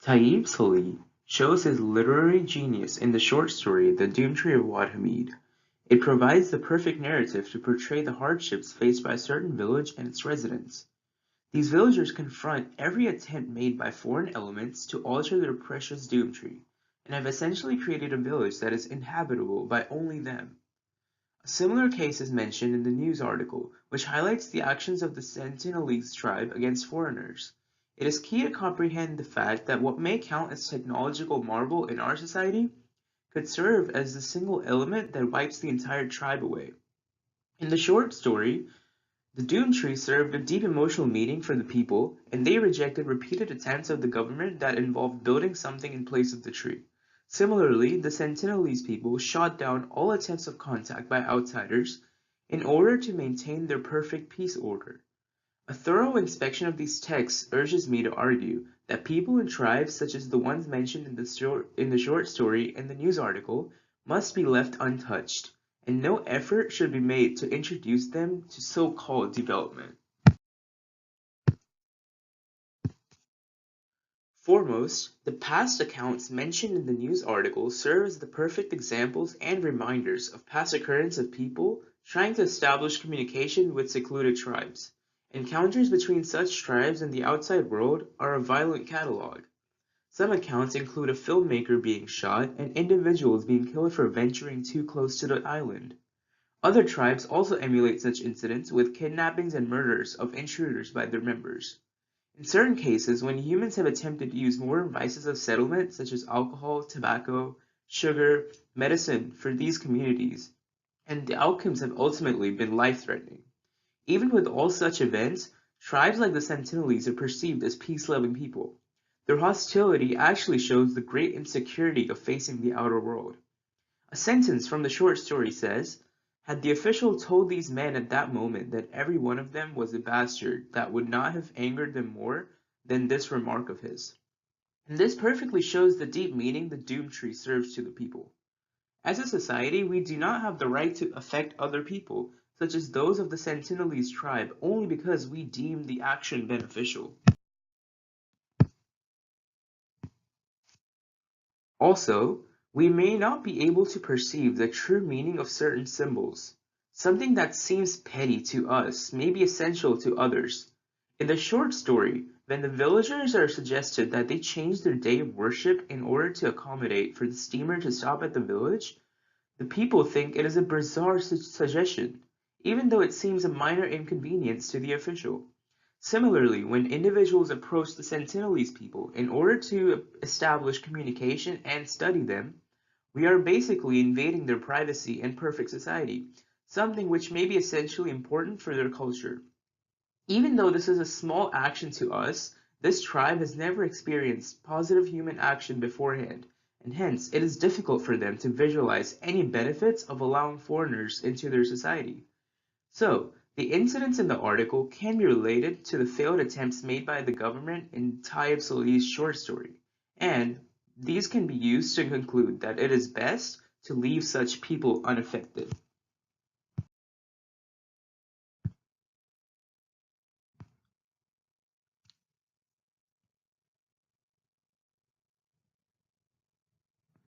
Taib Salih shows his literary genius in the short story The Doomtree of Wad Hamid. It provides the perfect narrative to portray the hardships faced by a certain village and its residents. These villagers confront every attempt made by foreign elements to alter their precious Doomtree, and have essentially created a village that is inhabitable by only them. A similar case is mentioned in the news article, which highlights the actions of the Sentinelese tribe against foreigners. It is key to comprehend the fact that what may count as technological marvel in our society could serve as the single element that wipes the entire tribe away. In the short story, the Doom Tree served a deep emotional meaning for the people, and they rejected repeated attempts of the government that involved building something in place of the tree. Similarly, the Sentinelese people shot down all attempts of contact by outsiders in order to maintain their perfect peace order. A thorough inspection of these texts urges me to argue that people and tribes such as the ones mentioned in the short story and the news article must be left untouched, and no effort should be made to introduce them to so-called development. Foremost, the past accounts mentioned in the news article serve as the perfect examples and reminders of past occurrence of people trying to establish communication with secluded tribes. Encounters between such tribes and the outside world are a violent catalog. Some accounts include a filmmaker being shot and individuals being killed for venturing too close to the island. Other tribes also emulate such incidents with kidnappings and murders of intruders by their members. In certain cases, when humans have attempted to use modern vices of settlement such as alcohol, tobacco, sugar, medicine for these communities, and the outcomes have ultimately been life-threatening. Even with all such events, tribes like the Sentinelese are perceived as peace-loving people. Their hostility actually shows the great insecurity of facing the outer world. A sentence from the short story says, "Had the official told these men at that moment that every one of them was a bastard, that would not have angered them more than this remark of his." And this perfectly shows the deep meaning the Doom Tree serves to the people. As a society, we do not have the right to affect other people, such as those of the Sentinelese tribe, only because we deem the action beneficial. Also, we may not be able to perceive the true meaning of certain symbols. Something that seems petty to us may be essential to others. In the short story, when the villagers are suggested that they change their day of worship in order to accommodate for the steamer to stop at the village, the people think it is a bizarre suggestion, even though it seems a minor inconvenience to the official. Similarly, when individuals approach the Sentinelese people in order to establish communication and study them, we are basically invading their privacy and perfect society, something which may be essentially important for their culture. Even though this is a small action to us, this tribe has never experienced positive human action beforehand, and hence it is difficult for them to visualize any benefits of allowing foreigners into their society. So, the incidents in the article can be related to the failed attempts made by the government in Taib Salih's short story, and these can be used to conclude that it is best to leave such people unaffected.